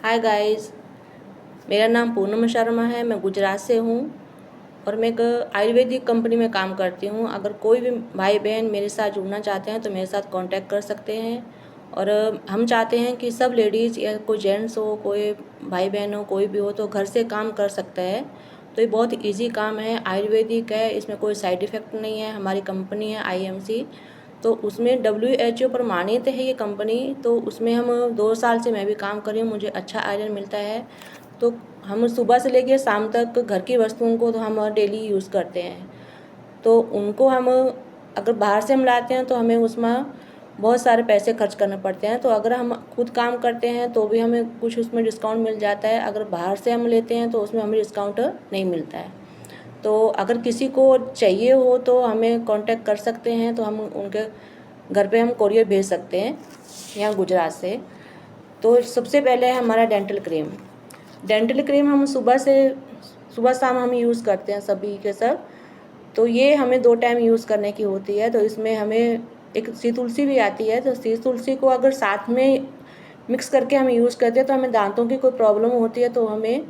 Hi guys, मेरा नाम पूनम शर्मा है। मैं गुजरात से हूँ और मैं एक आयुर्वेदिक कंपनी में काम करती हूँ। अगर कोई भी भाई बहन मेरे साथ जुड़ना चाहते हैं तो मेरे साथ कांटेक्ट कर सकते हैं। और हम चाहते हैं कि सब लेडीज़ या कोई जेंट्स हो, कोई भाई बहन हो, कोई भी हो तो घर से काम कर सकता है। तो ये बहुत इजी काम है, आयुर्वेदिक है, इसमें कोई साइड इफ़ेक्ट नहीं है। हमारी कंपनी है IMC, तो उसमें WHO प्रमाणित है ये कंपनी। तो उसमें हम 2 साल से मैं भी काम कर रही हूँ, मुझे अच्छा आयरन मिलता है। तो हम सुबह से लेकर शाम तक घर की वस्तुओं को तो हम डेली यूज़ करते हैं। तो उनको हम अगर बाहर से हम लाते हैं तो हमें उसमें बहुत सारे पैसे खर्च करने पड़ते हैं। तो अगर हम खुद काम करते हैं तो भी हमें कुछ उसमें डिस्काउंट मिल जाता है। अगर बाहर से हम लेते हैं तो उसमें हमें डिस्काउंट नहीं मिलता है। तो अगर किसी को चाहिए हो तो हमें कांटेक्ट कर सकते हैं, तो हम उनके घर पे हम कोरियर भेज सकते हैं यहाँ गुजरात से। तो सबसे पहले है हमारा डेंटल क्रीम हम सुबह शाम हम यूज़ करते हैं सभी के सब। तो ये हमें 2 टाइम यूज़ करने की होती है। तो इसमें हमें एक सी तुलसी भी आती है, तो सी तुलसी को अगर साथ में मिक्स करके हम यूज़ करते हैं तो हमें दांतों की कोई प्रॉब्लम होती है तो हमें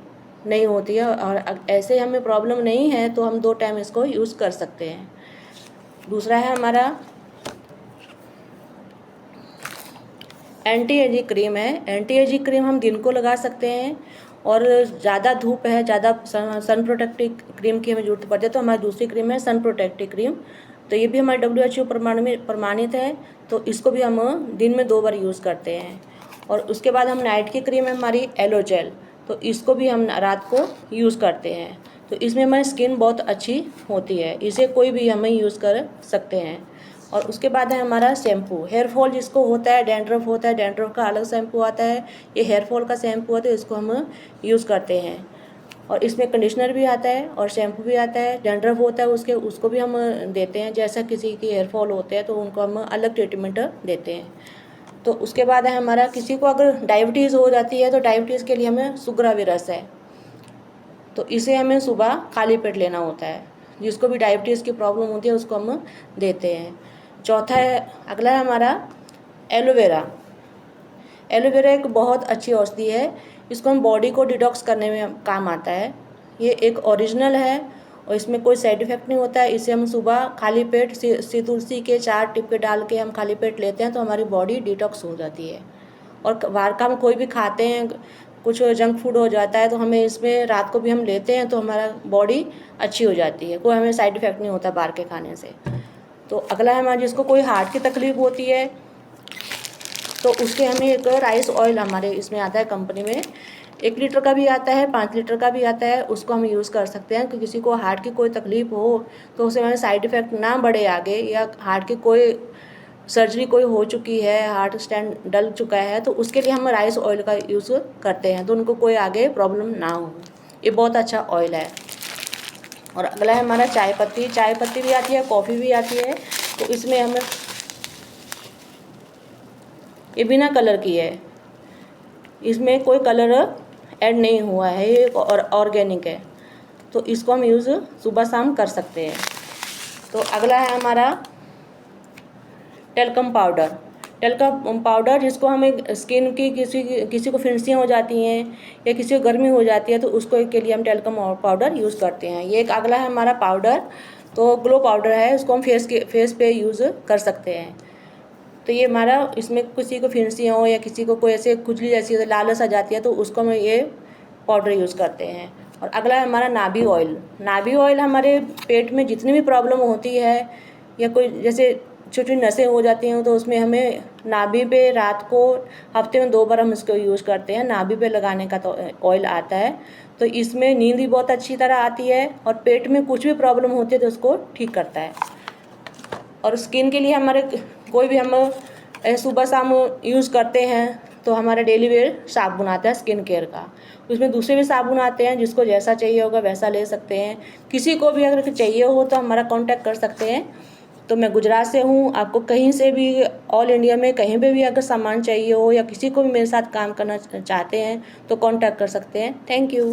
नहीं होती है। और ऐसे हमें प्रॉब्लम नहीं है तो हम 2 टाइम इसको यूज़ कर सकते हैं। दूसरा है हमारा एंटी एजिंग क्रीम है। एंटी एजिंग क्रीम हम दिन को लगा सकते हैं, और ज़्यादा धूप है, ज़्यादा सन प्रोटेक्टिव क्रीम की हमें ज़रूरत पड़ती है तो हमारी दूसरी क्रीम है सन प्रोटेक्टिव क्रीम। तो ये भी हमारे WHO प्रमाणित है। तो इसको भी हम दिन में 2 बार यूज़ करते हैं। और उसके बाद हम नाइट की क्रीम है हमारी एलो जेल, तो इसको भी हम रात को यूज़ करते हैं। तो इसमें हमारी स्किन बहुत अच्छी होती है, इसे कोई भी हमें यूज़ कर सकते हैं। और उसके बाद है हमारा शैम्पू। हेयर फॉल जिसको होता है, डैंड्रफ होता है, डैंड्रफ का अलग शैम्पू आता है। ये हेयर फॉल का शैम्पू होता है, इसको हम यूज़ करते हैं। और इसमें कंडीशनर भी आता है और शैम्पू भी आता है। डैंड्रफ होता है उसको भी हम देते हैं, जैसा किसी की हेयर फॉल होते हैं तो उनको हम अलग ट्रीटमेंट देते हैं। तो उसके बाद है हमारा, किसी को अगर डायबिटीज़ हो जाती है तो डायबिटीज़ के लिए हमें सुग्राविरस है, तो इसे हमें सुबह खाली पेट लेना होता है। जिसको भी डायबिटीज़ की प्रॉब्लम होती है उसको हम देते हैं। चौथा है, अगला है हमारा एलोवेरा। एलोवेरा एक बहुत अच्छी औषधि है, इसको हम बॉडी को डिटॉक्स करने में काम आता है। ये एक ओरिजिनल है और इसमें कोई साइड इफ़ेक्ट नहीं होता है। इसे हम सुबह खाली पेट सी तुलसी के 4 टिक्के डाल के हम खाली पेट लेते हैं तो हमारी बॉडी डिटॉक्स हो जाती है। और बाहर का हम कोई भी खाते हैं, कुछ जंक फूड हो जाता है तो हमें इसमें रात को भी हम लेते हैं तो हमारा बॉडी अच्छी हो जाती है, कोई हमें साइड इफ़ेक्ट नहीं होता बाहर के खाने से। तो अगला है हमारा, जिसको कोई हार्ट की तकलीफ़ होती है तो उसके हमें एक राइस ऑयल हमारे इसमें आता है कंपनी में। 1 लीटर का भी आता है, 5 लीटर का भी आता है, उसको हम यूज़ कर सकते हैं। कि किसी को हार्ट की कोई तकलीफ़ हो तो उसे हमें साइड इफ़ेक्ट ना बढ़े आगे, या हार्ट की कोई सर्जरी कोई हो चुकी है, हार्ट स्टेंट डल चुका है, तो उसके लिए हम राइस ऑयल का यूज़ करते हैं तो उनको कोई आगे प्रॉब्लम ना हो। ये बहुत अच्छा ऑयल है। और अगला है हमारा चाय पत्ती। चाय पत्ती भी आती है, कॉफ़ी भी आती है। तो इसमें हम, ये बिना कलर की है, इसमें कोई कलर ऐड नहीं हुआ है, ये ऑर्गेनिक है। तो इसको हम यूज़ सुबह शाम कर सकते हैं। तो अगला है हमारा टेल्कम पाउडर। टेल्कम पाउडर जिसको हमें स्किन की किसी को फिंसियाँ हो जाती हैं या किसी को गर्मी हो जाती है तो उसको के लिए हम टेल्कम पाउडर यूज़ करते हैं। ये एक अगला है हमारा पाउडर, तो ग्लो पाउडर है, इसको हम फेस पे यूज़ कर सकते हैं। तो ये हमारा, इसमें किसी को फिंसियाँ हो या किसी को कोई ऐसे खुजली जैसी लालच आ जाती है तो उसको हम ये पाउडर यूज़ करते हैं। और अगला है हमारा नाभि ऑयल। नाभि ऑयल हमारे पेट में जितनी भी प्रॉब्लम होती है या कोई जैसे छोटी नसें हो जाती हैं तो उसमें हमें नाभि पे रात को हफ्ते में 2 बार हम इसको यूज़ करते हैं। नाभि पे लगाने का तो ऑयल आता है, तो इसमें नींद भी बहुत अच्छी तरह आती है और पेट में कुछ भी प्रॉब्लम होती है तो उसको ठीक करता है। और स्किन के लिए हमारे कोई भी हम सुबह शाम यूज़ करते हैं तो हमारा डेली वेयर साबुन आता है स्किन केयर का। उसमें दूसरे भी साबुन आते हैं, जिसको जैसा चाहिए होगा वैसा ले सकते हैं। किसी को भी अगर चाहिए हो तो हमारा कांटेक्ट कर सकते हैं। तो मैं गुजरात से हूँ, आपको कहीं से भी ऑल इंडिया में कहीं पे भी अगर सामान चाहिए हो या किसी को भी मेरे साथ काम करना चाहते हैं तो कांटेक्ट कर सकते हैं। Thank you.